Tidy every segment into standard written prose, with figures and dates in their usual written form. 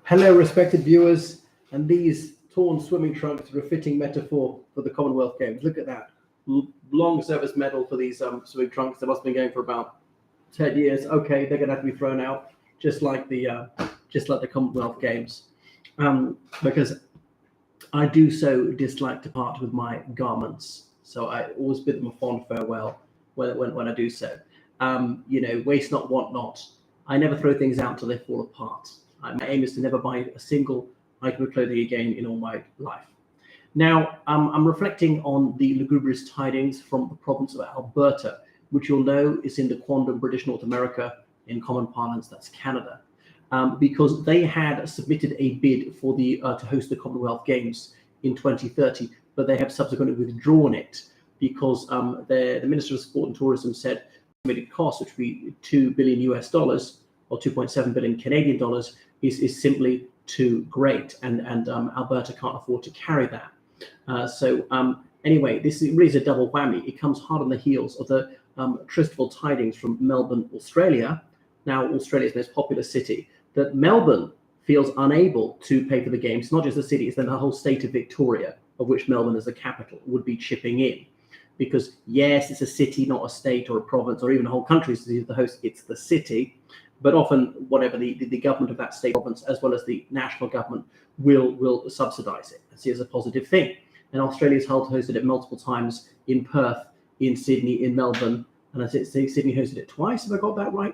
Hello, respected viewers, and these torn swimming trunks are a fitting metaphor for the Commonwealth Games. Look at that long service medal for these swimming trunks. They must have been going for about 10 years. Okay, they're going to have to be thrown out, just like the Commonwealth Games, because I do so dislike to part with my garments. So I always bid them a fond farewell when I do so. Waste not, want not. I never throw things out until they fall apart. My aim is to never buy a single item of clothing again in all my life. Now, I'm reflecting on the lugubrious tidings from the province of Alberta, which you'll know is in the quondam British North America, in common parlance, that's Canada, because they had submitted a bid for to host the Commonwealth Games in 2030, but they have subsequently withdrawn it because the Minister of Sport and Tourism said the estimated cost, which would be $2 billion US or 2.7 billion Canadian dollars, is simply too great, and Alberta can't afford to carry that. Anyway, this really is a double whammy. It comes hard on the heels of the tristful tidings from Melbourne, Australia, now Australia's most populous city, that Melbourne feels unable to pay for the games. It's not just the city, it's then the whole state of Victoria, of which Melbourne is the capital, would be chipping in. Because yes, it's a city, not a state or a province or even a whole country is the host, it's the city. But often, whatever the government of that state province, as well as the national government, will subsidise it and see it as a positive thing. And Australia's hosted it multiple times in Perth, in Sydney, in Melbourne, and I think Sydney hosted it twice, if I got that right.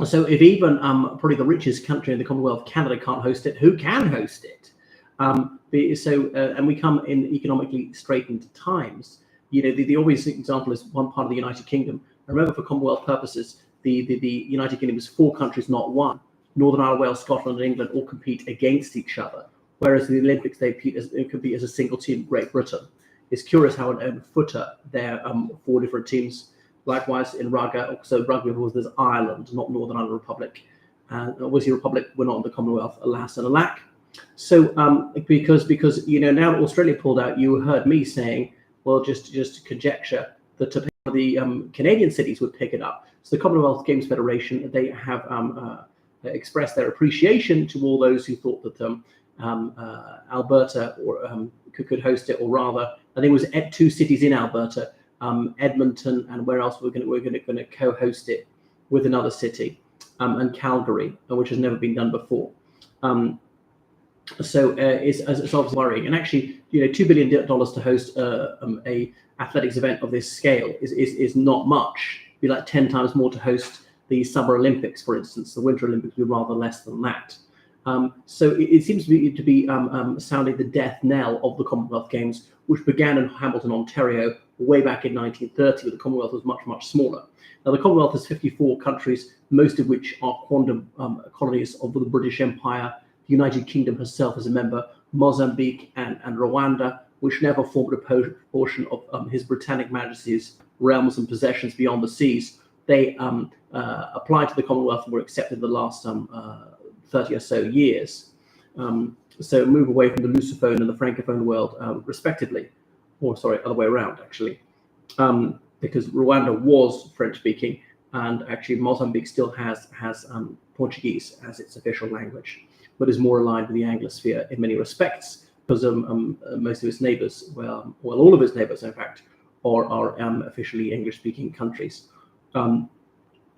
So if even probably the richest country in the Commonwealth, Canada, can't host it, who can host it? And we come in economically straitened times. The obvious example is one part of the United Kingdom. Remember, for Commonwealth purposes, the United Kingdom is 4 countries, not one. Northern Ireland, Wales, Scotland, and England all compete against each other, whereas in the Olympics they compete as a single team. Great Britain. It's curious how in footer there are 4 different teams. Likewise in rugby, so rugby, of course, there's Ireland, not Northern Ireland Republic. Obviously, Republic, we're not in the Commonwealth, alas and alack. So because now that Australia pulled out, you heard me saying, well, just conjecture that the Canadian cities would pick it up. So the Commonwealth Games Federation, they have expressed their appreciation to all those who thought that Alberta could host it, or rather, I think it was 2 cities in Alberta, Edmonton, and where else we're going to co-host it with another city, and Calgary, which has never been done before. So it's obviously worrying. And actually, $2 billion to host a athletics event of this scale is not much. It'd be like 10 times more to host the Summer Olympics, for instance. The Winter Olympics would be rather less than that. So it seems to be sounding the death knell of the Commonwealth Games, which began in Hamilton, Ontario, way back in 1930, when the Commonwealth was much, much smaller. Now, the Commonwealth has 54 countries, most of which are quondam colonies of the British Empire. The United Kingdom herself is a member, Mozambique and Rwanda, which never formed a portion of His Britannic Majesty's realms and possessions beyond the seas. They applied to the Commonwealth and were accepted in the last 30 or so years. So move away from the Lusophone and the Francophone world, respectively. Or sorry, other way around, actually. Because Rwanda was French-speaking, and actually Mozambique still has Portuguese as its official language, but is more aligned with the Anglosphere in many respects, because most of its neighbours, well, all of its neighbours, in fact, are officially English-speaking countries. They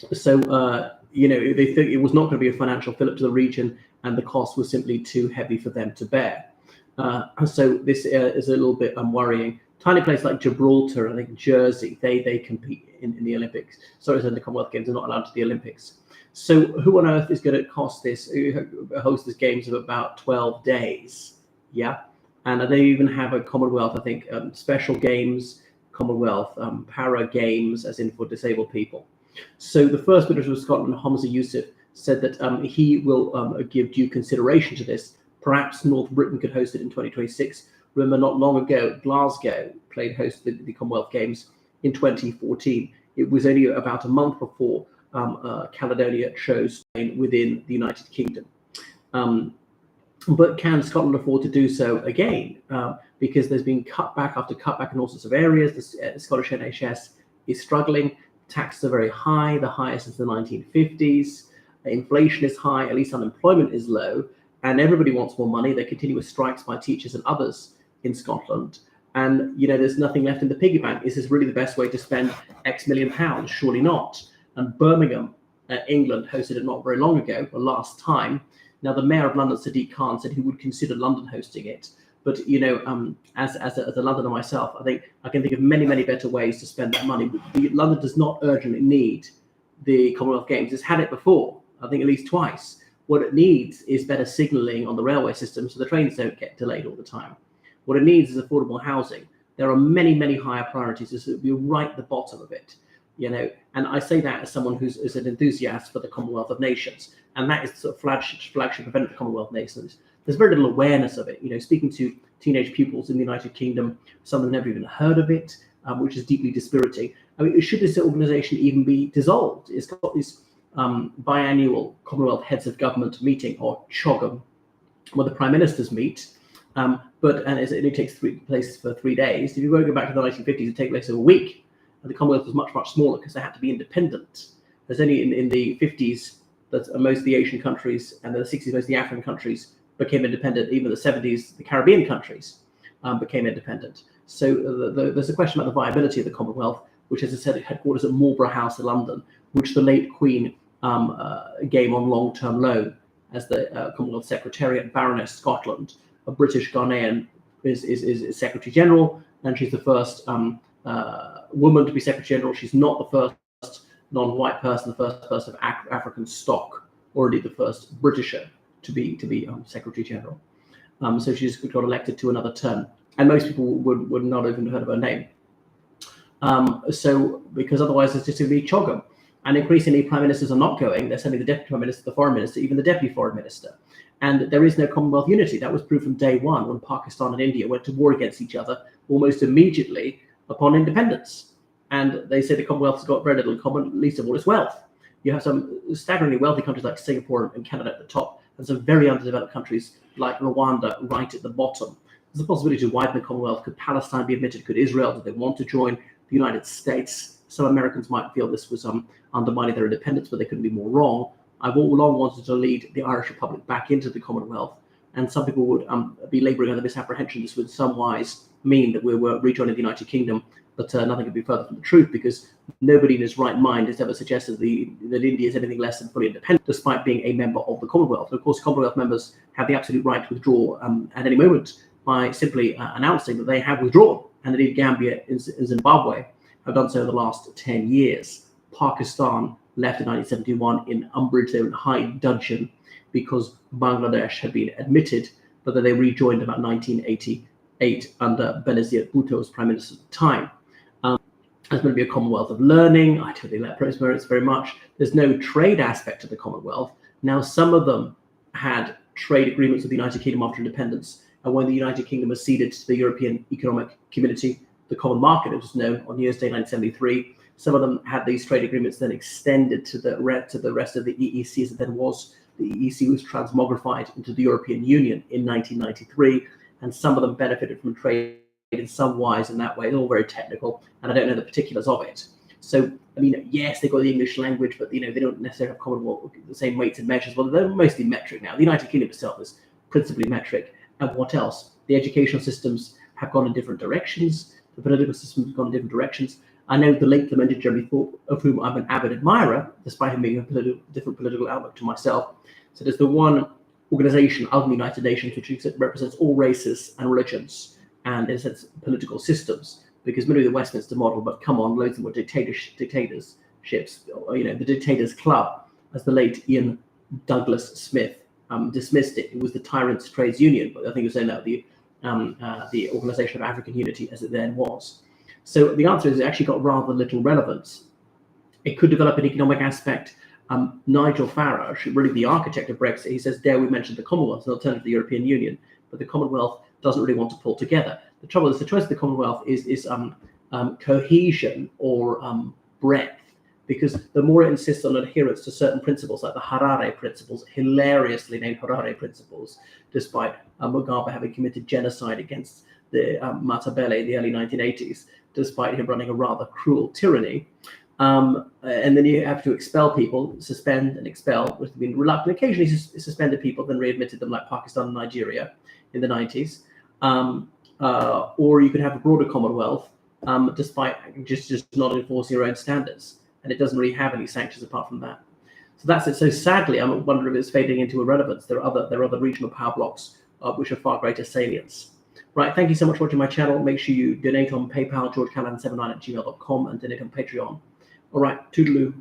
think it was not going to be a financial fillip to the region, and the cost was simply too heavy for them to bear. So this is a little bit worrying. Tiny place like Gibraltar, I think Jersey, they compete in the Olympics. Sorry, in the Commonwealth Games, they're not allowed to the Olympics. So who on earth is going to host this games of about 12 days? Yeah. And they even have a Commonwealth, I think, special games, Commonwealth para games, as in for disabled people. So the First Minister of Scotland, Hamza Youssef, said that he will give due consideration to this. Perhaps North Britain could host it in 2026. Remember, not long ago, Glasgow played host to the Commonwealth Games in 2014. It was only about a month before Caledonia chose within the United Kingdom. But can Scotland afford to do so again? Because there's been cutback after cutback in all sorts of areas. The Scottish NHS is struggling. Taxes are very high, the highest since the 1950s. inflation is high, at least unemployment is low, and everybody wants more money. There are continuous strikes by teachers and others in Scotland. And, there's nothing left in the piggy bank. Is this really the best way to spend X million pounds? Surely not. And Birmingham, England, hosted it not very long ago, the last time. Now, the mayor of London, Sadiq Khan, said he would consider London hosting it. But, as a Londoner myself, I think I can think of many, many better ways to spend that money. London does not urgently need the Commonwealth Games. It's had it before, I think at least twice. What it needs is better signalling on the railway system so the trains don't get delayed all the time. What it needs is affordable housing. There are many, many higher priorities. This would be right at the bottom of it, And I say that as someone who's an enthusiast for the Commonwealth of Nations, and that is the sort of flagship event of the Commonwealth of Nations. There's very little awareness of it. Speaking to teenage pupils in the United Kingdom, some have never even heard of it, which is deeply dispiriting. I mean, should this organisation even be dissolved? It's got this biannual Commonwealth Heads of Government meeting, or CHOGM, where the Prime Ministers meet. And it only takes place for 3 days. If you go back to the 1950s, it takes place over a week. And the Commonwealth was much, much smaller because they had to be independent. There's only in the 50s that most of the Asian countries, and in the 60s, most of the African countries became independent. Even in the 70s, the Caribbean countries became independent. So there's a question about the viability of the Commonwealth, which, as I said, headquarters at Marlborough House in London, which the late Queen gave on long-term loan as the Commonwealth Secretariat. Baroness Scotland, a British Ghanaian, is Secretary General, and she's the first woman to be Secretary General. She's not the first non-white person, the first person of African stock, or indeed the first Britisher to be Secretary General. So she's got elected to another term, and most people would not even have heard of her name. So because otherwise it's just going to be CHOGM. And increasingly, prime ministers are not going. They're sending the deputy prime minister, the foreign minister, even the deputy foreign minister. And there is no Commonwealth unity. That was proved from day one when Pakistan and India went to war against each other almost immediately upon independence. And they say the Commonwealth has got very little in common, least of all its wealth. You have some staggeringly wealthy countries like Singapore and Canada at the top, and some very underdeveloped countries like Rwanda right at the bottom. There's a possibility to widen the Commonwealth. Could Palestine be admitted? Could Israel? Do they want to join the United States? Some Americans might feel this was undermining their independence, but they couldn't be more wrong. I've all along wanted to lead the Irish Republic back into the Commonwealth, and some people would be labouring under misapprehension. This would in some wise mean that we were rejoining the United Kingdom, but nothing could be further from the truth, because nobody in his right mind has ever suggested that India is anything less than fully independent, despite being a member of the Commonwealth. And of course, Commonwealth members have the absolute right to withdraw at any moment by simply announcing that they have withdrawn. And indeed, Gambia and Zimbabwe have done so in the last 10 years. Pakistan left in 1971 in umbrage and high dudgeon because Bangladesh had been admitted, but then they rejoined about 1988 under Benazir Bhutto as Prime Minister at the time. There's going to be a Commonwealth of Learning. I don't think that promotes very much. There's no trade aspect of the Commonwealth. Now, some of them had trade agreements with the United Kingdom after independence, and when the United Kingdom was ceded to the European Economic Community, the Common Market, it was known on New Year's Day 1973. Some of them had these trade agreements then extended to the rest of the EEC, as it then was. The EEC was transmogrified into the European Union in 1993, and some of them benefited from trade in some wise in that way. It's all very technical, and I don't know the particulars of it. So, I mean, yes, they've got the English language, but they don't necessarily have Commonwealth, the same weights and measures. Well, they're mostly metric now. The United Kingdom itself is principally metric. And what else? The educational systems have gone in different directions. The political systems have gone in different directions. I know the late lamented Jeremy Thorpe, of whom I'm an avid admirer, despite him being a different political outlook to myself. So there's the one organization of the United Nations which represents all races and religions and, in a sense, political systems. Because maybe the Westminster model, but come on, loads of them were dictatorships. The Dictators Club, as the late Ian Douglas Smith dismissed it. It was the Tyrants' Trades Union, but I think it was then the Organisation of African Unity, as it then was. So the answer is it actually got rather little relevance. It could develop an economic aspect. Nigel Farage, really the architect of Brexit, he says, dare we mention the Commonwealth as an alternative to the European Union, but the Commonwealth doesn't really want to pull together. The trouble is the choice of the Commonwealth is cohesion or breadth, because the more it insists on adherence to certain principles, like the Harare principles, hilariously named Harare principles, despite Mugabe having committed genocide against the Matabele in the early 1980s, despite him running a rather cruel tyranny, And then you have to expel people, suspend and expel, which have been reluctant. Occasionally suspended people, then readmitted them, like Pakistan and Nigeria in the 90s. Or you could have a broader Commonwealth, despite just not enforcing your own standards. And it doesn't really have any sanctions apart from that. So that's it. So sadly, I'm wondering if it's fading into irrelevance. There are other regional power blocks which are far greater salience. Right, thank you so much for watching my channel. Make sure you donate on PayPal, georgecallahan79@gmail.com, and donate on Patreon. All right, toodaloo.